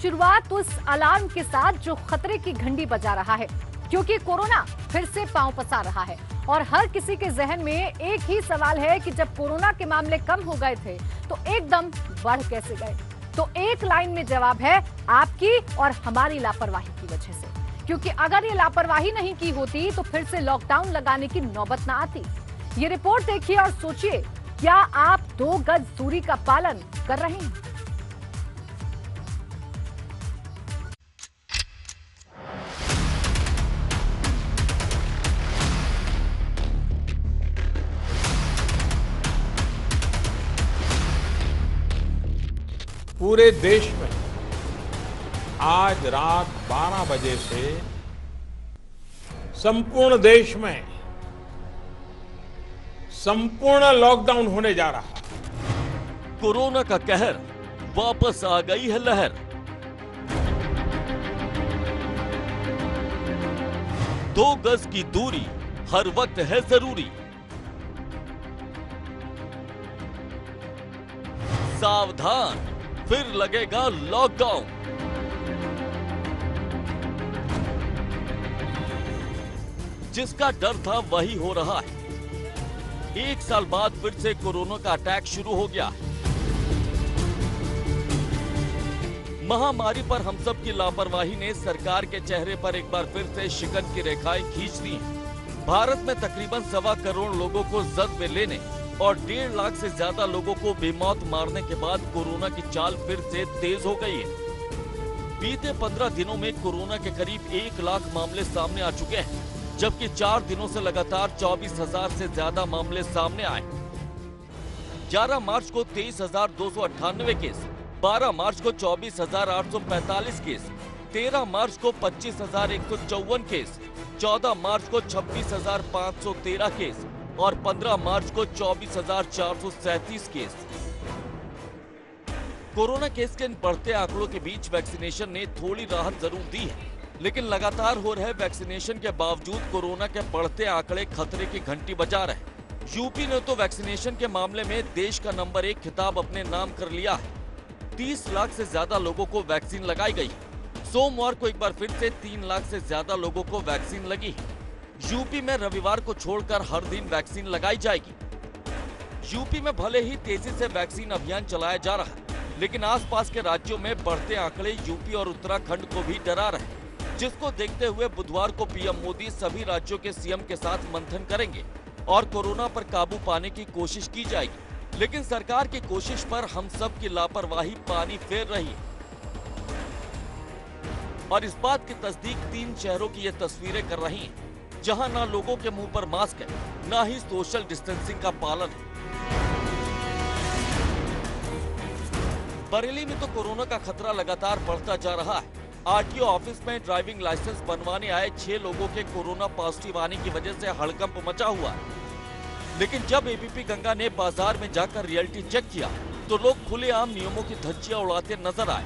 शुरुआत उस अलार्म के साथ जो खतरे की घंटी बजा रहा है, क्योंकि कोरोना फिर से पांव पसार रहा है और हर किसी के जहन में एक ही सवाल है कि जब कोरोना के मामले कम हो गए थे तो एकदम बढ़ कैसे गए। तो एक लाइन में जवाब है, आपकी और हमारी लापरवाही की वजह से। क्योंकि अगर ये लापरवाही नहीं की होती तो फिर से लॉकडाउन लगाने की नौबत ना आती। ये रिपोर्ट देखिए और सोचिए, क्या आप 2 गज दूरी का पालन कर रहे हैं? पूरे देश में आज रात 12 बजे से संपूर्ण देश में संपूर्ण लॉकडाउन होने जा रहा है। कोरोना का कहर, वापस आ गई है लहर। 2 गज की दूरी हर वक्त है जरूरी। सावधान, फिर लगेगा लॉकडाउन। जिसका डर था वही हो रहा है। 1 साल बाद फिर से कोरोना का अटैक शुरू हो गया है। महामारी पर हम सब की लापरवाही ने सरकार के चेहरे पर एक बार फिर से शिकन की रेखाएं खींच दी हैं। भारत में तकरीबन 1.25 करोड़ लोगों को जद में लेने और 1.5 लाख से ज्यादा लोगों को बेमौत मारने के बाद कोरोना की चाल फिर से तेज हो गई है। बीते 15 दिनों में कोरोना के करीब 1 लाख मामले सामने आ चुके हैं, जबकि 4 दिनों से लगातार 24,000 से ज्यादा मामले सामने आए। 11 मार्च को 23,298 केस, 12 मार्च को 24,845 केस, 13 मार्च को 25,154 केस, 14 मार्च को 26,513 केस और 15 मार्च को 24,437 केस। कोरोना केस के इन बढ़ते आंकड़ों के बीच वैक्सीनेशन ने थोड़ी राहत जरूर दी है, लेकिन लगातार हो रहे वैक्सीनेशन के बावजूद कोरोना के बढ़ते आंकड़े खतरे की घंटी बजा रहे हैं। यूपी ने तो वैक्सीनेशन के मामले में देश का नंबर 1 खिताब अपने नाम कर लिया है। 30 लाख से ज्यादा लोगों को वैक्सीन लगाई गई। सोमवार को एक बार फिर से 3 लाख से ज्यादा लोगों को वैक्सीन लगी। यूपी में रविवार को छोड़कर हर दिन वैक्सीन लगाई जाएगी। यूपी में भले ही तेजी से वैक्सीन अभियान चलाया जा रहा है, लेकिन आसपास के राज्यों में बढ़ते आंकड़े यूपी और उत्तराखंड को भी डरा रहे हैं, जिसको देखते हुए बुधवार को पीएम मोदी सभी राज्यों के सीएम के साथ मंथन करेंगे और कोरोना पर काबू पाने की कोशिश की जाएगी। लेकिन सरकार की कोशिश पर हम सब की लापरवाही पानी फेर रही है। और इस बात की तस्दीक 3 शहरों की ये तस्वीरें कर रही हैं, जहां ना लोगों के मुंह पर मास्क है, ना ही सोशल डिस्टेंसिंग का पालन है। बरेली में तो कोरोना का खतरा लगातार बढ़ता जा रहा है। आरटीओ ऑफिस में ड्राइविंग लाइसेंस बनवाने आए 6 लोगों के कोरोना पॉजिटिव आने की वजह से हड़कंप मचा हुआ है। लेकिन जब एबीपी गंगा ने बाजार में जाकर रियलिटी चेक किया तो लोग खुलेआम नियमों की धज्जियां उड़ाते नजर आए।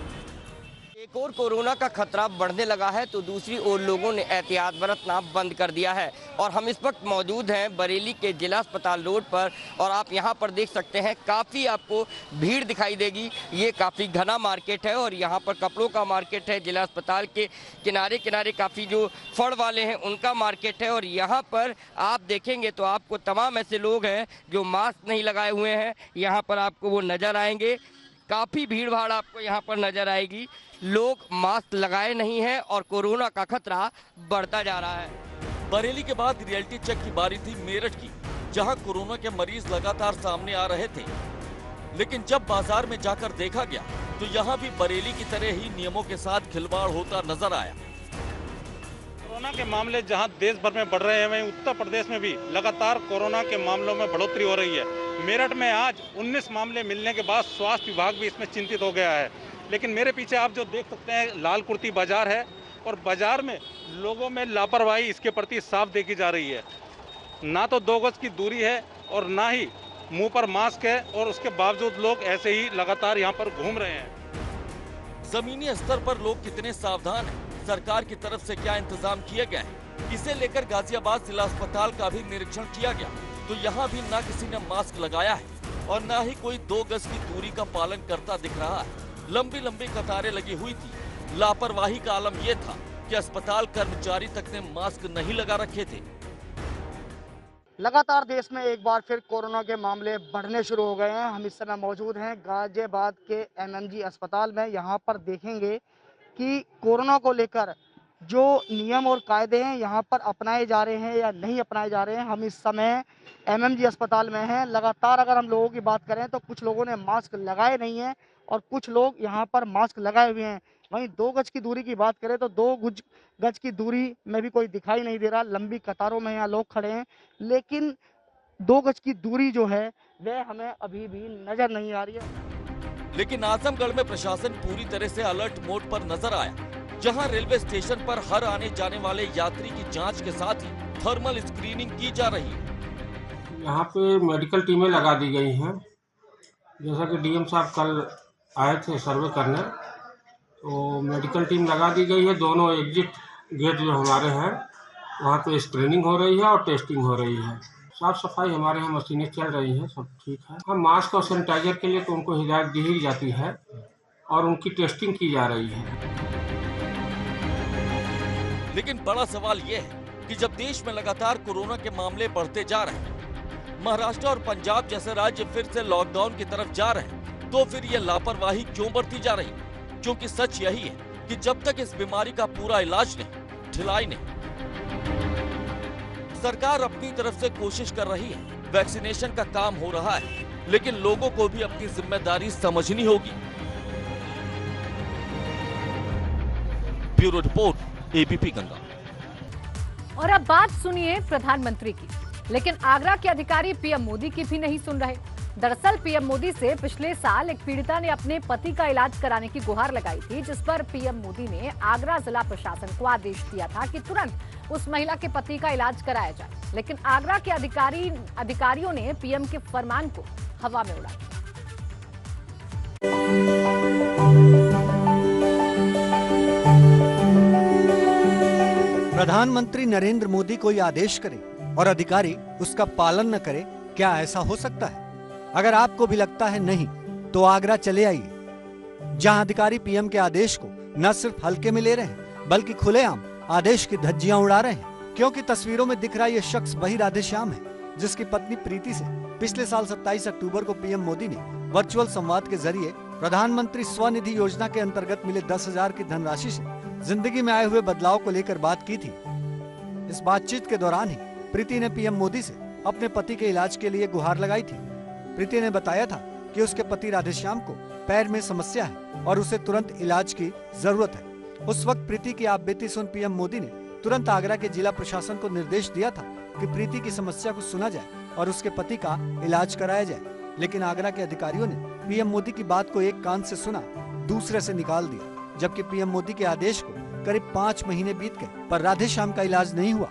एक और कोरोना का खतरा बढ़ने लगा है तो दूसरी ओर लोगों ने एहतियात बरतना बंद कर दिया है। और हम इस वक्त मौजूद हैं बरेली के जिला अस्पताल रोड पर और आप यहां पर देख सकते हैं काफ़ी आपको भीड़ दिखाई देगी। ये काफ़ी घना मार्केट है और यहां पर कपड़ों का मार्केट है। जिला अस्पताल के किनारे किनारे काफ़ी जो फड़ वाले हैं उनका मार्केट है और यहाँ पर आप देखेंगे तो आपको तमाम ऐसे लोग हैं जो मास्क नहीं लगाए हुए हैं, यहाँ पर आपको वो नज़र आएंगे। काफ़ी भीड़ भाड़ आपको यहाँ पर नज़र आएगी। लोग मास्क लगाए नहीं हैं और कोरोना का खतरा बढ़ता जा रहा है। बरेली के बाद रियलिटी चेक की बारी थी मेरठ की, जहां कोरोना के मरीज लगातार सामने आ रहे थे। लेकिन जब बाजार में जाकर देखा गया तो यहां भी बरेली की तरह ही नियमों के साथ खिलवाड़ होता नजर आया। कोरोना के मामले जहां देश भर में बढ़ रहे हैं, वहीं उत्तर प्रदेश में भी लगातार कोरोना के मामलों में बढ़ोतरी हो रही है। मेरठ में आज 19 मामले मिलने के बाद स्वास्थ्य विभाग भी इसमें चिंतित हो गया है। लेकिन मेरे पीछे आप जो देख सकते हैं लाल कुर्ती बाजार है और बाजार में लोगों में लापरवाही इसके प्रति साफ देखी जा रही है। ना तो 2 गज की दूरी है और ना ही मुंह पर मास्क है और उसके बावजूद लोग ऐसे ही लगातार यहाँ पर घूम रहे हैं। जमीनी स्तर पर लोग कितने सावधान हैं, सरकार की तरफ से क्या इंतजाम किए गए हैं, इसे लेकर गाजियाबाद जिला अस्पताल का भी निरीक्षण किया गया तो यहाँ भी ना किसी ने मास्क लगाया है और ना ही कोई 2 गज की दूरी का पालन करता दिख रहा है। लंबी लंबी कतारें लगी हुई थी लापरवाही का आलम यह था कि अस्पताल कर्मचारी तक ने मास्क नहीं लगा रखे थे। लगातार देश में एक बार फिर कोरोना के मामले बढ़ने शुरू हो गए हैं। हम इस समय मौजूद हैं गाजियाबाद के एमएमजी अस्पताल में। यहाँ पर देखेंगे कि कोरोना को लेकर जो नियम और कायदे हैं यहाँ पर अपनाए जा रहे हैं या नहीं अपनाए जा रहे हैं। हम इस समय एमएमजी अस्पताल में हैं। लगातार अगर हम लोगों की बात करें तो कुछ लोगों ने मास्क लगाए नहीं हैं और कुछ लोग यहाँ पर मास्क लगाए हुए हैं। वहीं 2 गज की दूरी की बात करें तो 2 गज की दूरी में भी कोई दिखाई नहीं दे रहा। लंबी कतारों में यहाँ लोग खड़े हैं, लेकिन 2 गज की दूरी जो है वह हमें अभी भी नजर नहीं आ रही है। लेकिन आजमगढ़ में प्रशासन पूरी तरह से अलर्ट मोड पर नजर आया, जहां रेलवे स्टेशन पर हर आने जाने वाले यात्री की जांच के साथ ही थर्मल स्क्रीनिंग की जा रही है। यहाँ पे मेडिकल टीमें लगा दी गई हैं। जैसा कि डीएम साहब कल आए थे सर्वे करने, तो मेडिकल टीम लगा दी गई है। दोनों एग्जिट गेट जो हमारे हैं वहाँ पे स्क्रीनिंग हो रही है और टेस्टिंग हो रही है। साफ सफाई हमारे यहाँ मशीनें चल रही हैं, सब ठीक है। हम मास्क और सैनिटाइजर के लिए तो उनको हिदायत दी ही जाती है और उनकी टेस्टिंग की जा रही है। लेकिन बड़ा सवाल यह है कि जब देश में लगातार कोरोना के मामले बढ़ते जा रहे हैं, महाराष्ट्र और पंजाब जैसे राज्य फिर से लॉकडाउन की तरफ जा रहे हैं, तो फिर यह लापरवाही क्यों बढ़ती जा रही है? क्योंकि सच यही है कि जब तक इस बीमारी का पूरा इलाज नहीं, ढिलाई नहीं। सरकार अपनी तरफ से कोशिश कर रही है, वैक्सीनेशन का काम हो रहा है, लेकिन लोगों को भी अपनी जिम्मेदारी समझनी होगी। Bureau report, ABP Ganga. और अब बात सुनिए प्रधानमंत्री की, लेकिन आगरा के अधिकारी पीएम मोदी की भी नहीं सुन रहे। दरअसल पीएम मोदी से पिछले साल एक पीड़िता ने अपने पति का इलाज कराने की गुहार लगाई थी, जिस पर पीएम मोदी ने आगरा जिला प्रशासन को आदेश दिया था कि तुरंत उस महिला के पति का इलाज कराया जाए। लेकिन आगरा के अधिकारियों ने पीएम के फरमान को हवा में उड़ा दिया। प्रधानमंत्री नरेंद्र मोदी कोई आदेश करे और अधिकारी उसका पालन न करे, क्या ऐसा हो सकता है? अगर आपको भी लगता है नहीं, तो आगरा चले आइए, जहां अधिकारी पीएम के आदेश को न सिर्फ हल्के में ले रहे हैं, बल्कि खुलेआम आदेश की धज्जियां उड़ा रहे हैं। क्योंकि तस्वीरों में दिख रहा यह शख्स वही राधेश्याम है, जिसकी पत्नी प्रीति से पिछले साल 27 अक्टूबर को पीएम मोदी ने वर्चुअल संवाद के जरिए प्रधानमंत्री स्वनिधि योजना के अंतर्गत मिले 10,000 की धनराशि से जिंदगी में आए हुए बदलाव को लेकर बात की थी। इस बातचीत के दौरान ही प्रीति ने पीएम मोदी से अपने पति के इलाज के लिए गुहार लगाई थी। प्रीति ने बताया था कि उसके पति राधेश्याम को पैर में समस्या है और उसे तुरंत इलाज की जरूरत है। उस वक्त प्रीति की आपबीती सुन पीएम मोदी ने तुरंत आगरा के जिला प्रशासन को निर्देश दिया था कि प्रीति की समस्या को सुना जाए और उसके पति का इलाज कराया जाए। लेकिन आगरा के अधिकारियों ने पीएम मोदी की बात को एक कान से सुना, दूसरे से निकाल दिया। जबकि पीएम मोदी के आदेश को करीब 5 महीने बीत गए, पर राधेश्याम का इलाज नहीं हुआ।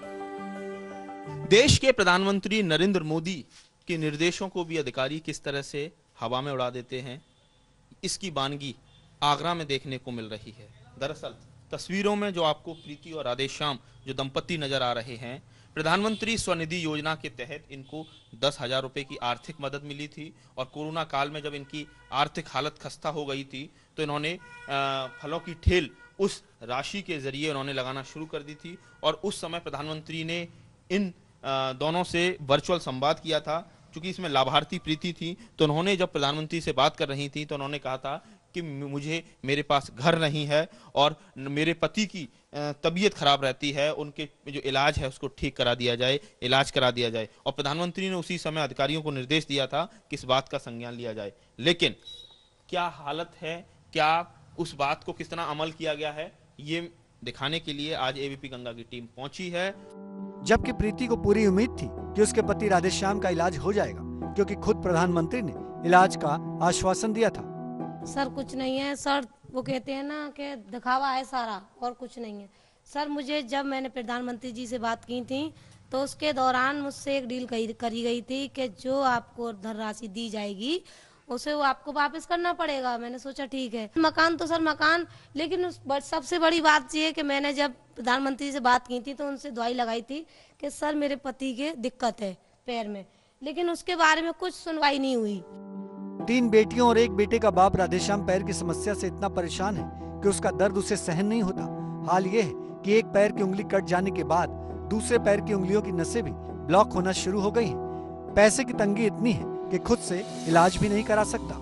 देश के प्रधानमंत्री नरेंद्र मोदी के निर्देशों को भी अधिकारी किस तरह से हवा में उड़ा देते हैं, इसकी वानगी आगरा में देखने को मिल रही है। दरअसल तस्वीरों में जो आपको प्रीति और राधेश्याम जो दंपति नजर आ रहे हैं, प्रधानमंत्री स्वनिधि योजना के तहत इनको 10,000 रुपए की आर्थिक मदद मिली थी और कोरोना काल में जब इनकी आर्थिक हालत खस्ता हो गई थी तो इन्होंने फलों की ठेल उस राशि के जरिए उन्होंने लगाना शुरू कर दी थी। और उस समय प्रधानमंत्री ने इन दोनों से वर्चुअल संवाद किया था। क्योंकि इसमें लाभार्थी प्रीति थी, तो उन्होंने जब प्रधानमंत्री से बात कर रही थी तो उन्होंने कहा था कि मुझे मेरे पास घर नहीं है और मेरे पति की तबीयत खराब रहती है, उनके जो इलाज है उसको ठीक करा दिया जाए, इलाज करा दिया जाए। और प्रधानमंत्री ने उसी समय अधिकारियों को निर्देश दिया था कि इस बात का संज्ञान लिया जाए। लेकिन क्या हालत है, क्या उस बात को किस तरह अमल किया गया है, ये दिखाने के लिए आज एबीपी गंगा की टीम पहुंची है। जबकि प्रीति को पूरी उम्मीद थी कि उसके पति राधेश्याम का इलाज हो जाएगा, क्योंकि खुद प्रधानमंत्री ने इलाज का आश्वासन दिया था। सर कुछ नहीं है सर, वो कहते हैं ना कि दिखावा है सारा और कुछ नहीं है सर। मुझे जब मैंने प्रधानमंत्री जी से बात की थी तो उसके दौरान मुझसे एक डील करी गई थी कि जो आपको धनराशि दी जाएगी उसे वो आपको वापस करना पड़ेगा। मैंने सोचा ठीक है। मकान तो सर मकान, लेकिन सबसे बड़ी बात ये है कि मैंने जब प्रधानमंत्री से बात की थी तो उनसे दवाई लगाई थी कि सर मेरे पति के दिक्कत है पैर में, लेकिन उसके बारे में कुछ सुनवाई नहीं हुई। 3 बेटियों और 1 बेटे का बाप राधेश्याम पैर की समस्या से इतना परेशान है कि उसका दर्द उसे सहन नहीं होता। हाल ये है कि एक पैर की उंगली कट जाने के बाद दूसरे पैर की उंगलियों की नसें भी ब्लॉक होना शुरू हो गई हैं। पैसे की तंगी इतनी है कि खुद से इलाज भी नहीं करा सकता।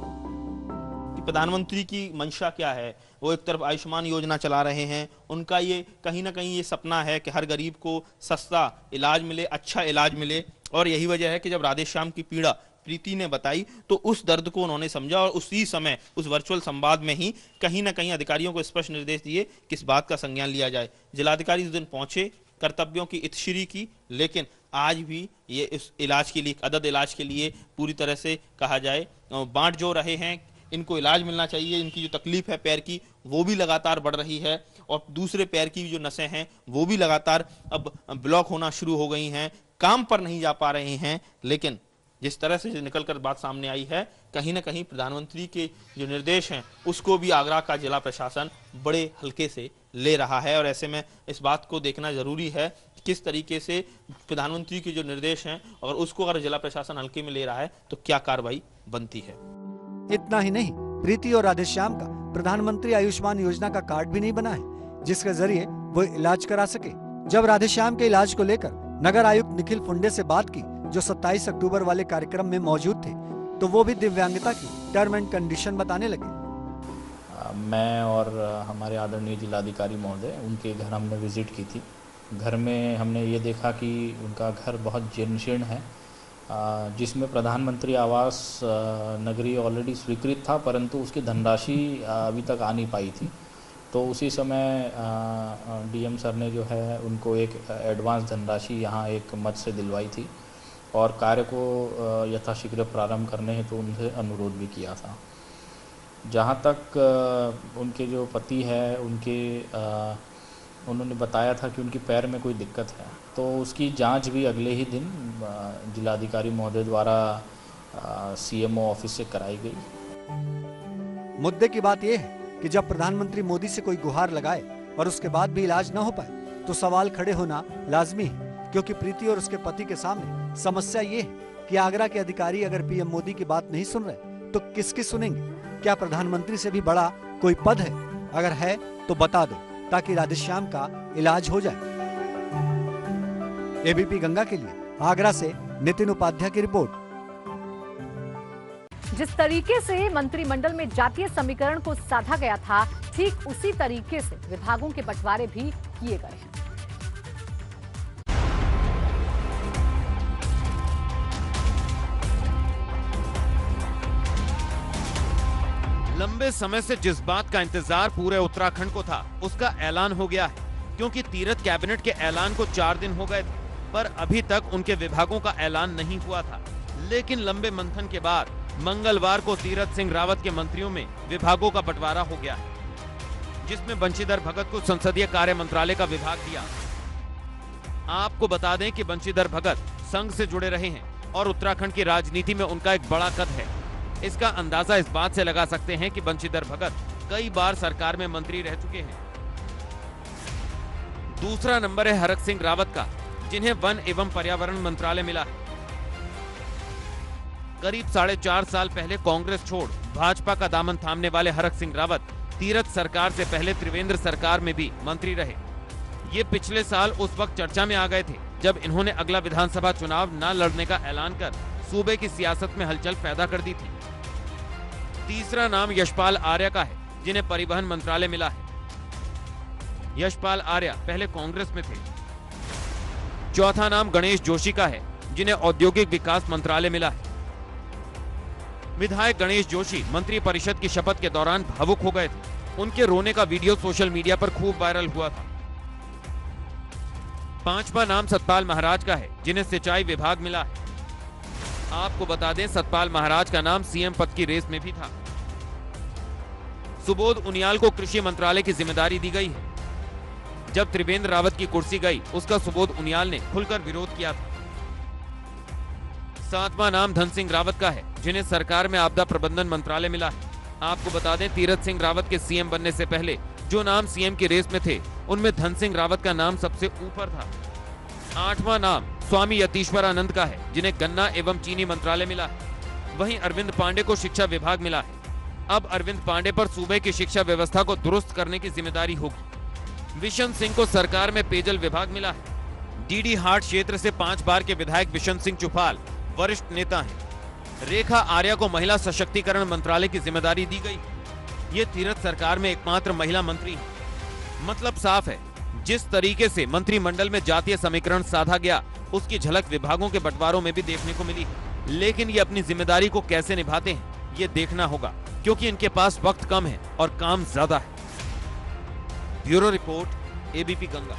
कि प्रधानमंत्री की मंशा क्या है, वो एक तरफ आयुष्मान योजना चला रहे हैं, उनका ये कहीं ना कहीं ये सपना है कि हर गरीब को सस्ता इलाज मिले, अच्छा इलाज मिले। और यही वजह है कि जब राधेश्याम की पीड़ा प्रीति ने बताई तो उस दर्द को उन्होंने समझा और उसी समय उस वर्चुअल संवाद में ही कहीं ना कहीं अधिकारियों को स्पष्ट निर्देश दिए कि इस बात का संज्ञान लिया जाए। जिलाधिकारी इस दिन पहुंचे, कर्तव्यों की इत्श्री की, लेकिन आज भी ये इस इलाज के लिए, अदद इलाज के लिए पूरी तरह से कहा जाए बांट जो रहे हैं। इनको इलाज मिलना चाहिए, इनकी जो तकलीफ है पैर की वो भी लगातार बढ़ रही है और दूसरे पैर की जो नसें हैं वो भी लगातार अब ब्लॉक होना शुरू हो गई हैं, काम पर नहीं जा पा रहे हैं। लेकिन जिस तरह से निकलकर बात सामने आई है, कहीं ना कहीं प्रधानमंत्री के जो निर्देश हैं उसको भी आगरा का जिला प्रशासन बड़े हल्के से ले रहा है। और ऐसे में इस बात को देखना जरूरी है कि किस तरीके से प्रधानमंत्री के जो निर्देश हैं और उसको अगर जिला प्रशासन हल्के में ले रहा है तो क्या कार्रवाई बनती है। इतना ही नहीं, प्रीति और राधेश्याम का प्रधानमंत्री आयुष्मान योजना का कार्ड भी नहीं बना है जिसके जरिए वो इलाज करा सके। जब राधेश्याम के इलाज को लेकर नगर आयुक्त निखिल फुंडे से बात की, जो 27 अक्टूबर वाले कार्यक्रम में मौजूद थे, तो वो भी दिव्यांगता की टर्म एंड कंडीशन बताने लगे। मैं और हमारे आदरणीय जिलाधिकारी महोदय उनके घर हमने विजिट की थी। घर में हमने ये देखा कि उनका घर बहुत जीर्ण शीर्ण है, जिसमें प्रधानमंत्री आवास नगरी ऑलरेडी स्वीकृत था, परंतु उसकी धनराशि अभी तक आ नहीं पाई थी। तो उसी समय डीएम सर ने जो है उनको एक एडवांस धनराशि यहाँ एक मद से दिलवाई थी और कार्य को यथाशीघ्र प्रारंभ करने हेतु उनसे अनुरोध भी किया था। जहाँ तक उनके जो पति है उन्होंने बताया था कि उनकी पैर में कोई दिक्कत है, तो उसकी जांच भी अगले ही दिन जिलाधिकारी महोदय द्वारा सीएमओ ऑफिस से कराई गई। मुद्दे की बात यह है कि जब प्रधानमंत्री मोदी से कोई गुहार लगाए और उसके बाद भी इलाज न हो पाए तो सवाल खड़े होना लाजमी है, क्योंकि प्रीति और उसके पति के सामने समस्या ये है कि आगरा के अधिकारी अगर पीएम मोदी की बात नहीं सुन रहे तो किसकी सुनेंगे। क्या प्रधानमंत्री से भी बड़ा कोई पद है? अगर है तो बता दो ताकि राधेश्याम का इलाज हो जाए। एबीपी गंगा के लिए आगरा से नितिन उपाध्याय की रिपोर्ट। जिस तरीके से मंत्रिमंडल में जातीय समीकरण को साधा गया था, ठीक उसी तरीके से विभागों के बंटवारे भी किए गए हैं। लंबे समय से जिस बात का इंतजार पूरे उत्तराखंड को था, उसका ऐलान हो गया है, क्योंकि तीरथ कैबिनेट के ऐलान को 4 दिन हो गए थे, पर अभी तक उनके विभागों का ऐलान नहीं हुआ था। लेकिन लंबे मंथन के बाद मंगलवार को तीरथ सिंह रावत के मंत्रियों में विभागों का बंटवारा हो गया है, जिसमें बंशीधर भगत को संसदीय कार्य मंत्रालय का विभाग दिया। आपको बता दें कि बंशीधर भगत संघ से जुड़े रहे हैं और उत्तराखंड की राजनीति में उनका एक बड़ा कद है। इसका अंदाजा इस बात से लगा सकते हैं कि बंशीधर भगत कई बार सरकार में मंत्री रह चुके हैं। दूसरा नंबर है हरक सिंह रावत का, जिन्हें वन एवं पर्यावरण मंत्रालय मिला है। करीब 4.5 साल पहले कांग्रेस छोड़ भाजपा का दामन थामने वाले हरक सिंह रावत तीरथ सरकार से पहले त्रिवेंद्र सरकार में भी मंत्री रहे। ये पिछले साल उस वक्त चर्चा में आ गए थे जब इन्होंने अगला विधानसभा चुनाव न लड़ने का ऐलान कर सूबे की सियासत में हलचल पैदा कर दी थी। तीसरा नाम यशपाल आर्य का है, जिन्हें परिवहन मंत्रालय मिला है। यशपाल आर्य पहले कांग्रेस में थे। चौथा नाम गणेश जोशी का है, जिन्हें औद्योगिक विकास मंत्रालय मिला है। विधायक गणेश जोशी मंत्री परिषद की शपथ के दौरान भावुक हो गए थे। उनके रोने का वीडियो सोशल मीडिया पर खूब वायरल हुआ था। पांचवा नाम सतपाल महाराज का है, जिन्हें सिंचाई विभाग मिला है। आपको बता दें, सतपाल महाराज का नाम सीएम पद की रेस में भी था। सुबोध उनियाल को कृषि मंत्रालय की जिम्मेदारी दी गई है। जब त्रिवेंद्र रावत की कुर्सी गई, उसका सुबोध उनियाल ने खुलकर विरोध किया था। सातवां नाम धन सिंह रावत का है, जिन्हें सरकार में आपदा प्रबंधन मंत्रालय मिला है। आपको बता दें, तीरथ सिंह रावत के सीएम बनने से पहले जो नाम सीएम की रेस में थे, उनमें धन सिंह रावत का नाम सबसे ऊपर था। आठवां नाम स्वामी यतीश्वरानंद का है, जिन्हें गन्ना एवं चीनी मंत्रालय मिला है। वहीं अरविंद पांडे को शिक्षा विभाग मिला है। अब अरविंद पांडे पर सूबे की शिक्षा व्यवस्था को दुरुस्त करने की जिम्मेदारी होगी। विशन सिंह को सरकार में पेयजल विभाग मिला है। डीडी हाट क्षेत्र से 5 बार के विधायक विशन सिंह चुफाल वरिष्ठ नेता हैं। रेखा आर्या को महिला सशक्तिकरण मंत्रालय की जिम्मेदारी दी गई। ये तीरथ सरकार में एकमात्र महिला मंत्री है। मतलब साफ है, जिस तरीके से मंत्रिमंडल में जातीय समीकरण साधा गया, उसकी झलक विभागों के बंटवारों में भी देखने को मिली। लेकिन ये अपनी जिम्मेदारी को कैसे निभाते हैं, ये देखना होगा, क्योंकि इनके पास वक्त कम है और काम ज्यादा है। Bureau report, ABP Ganga.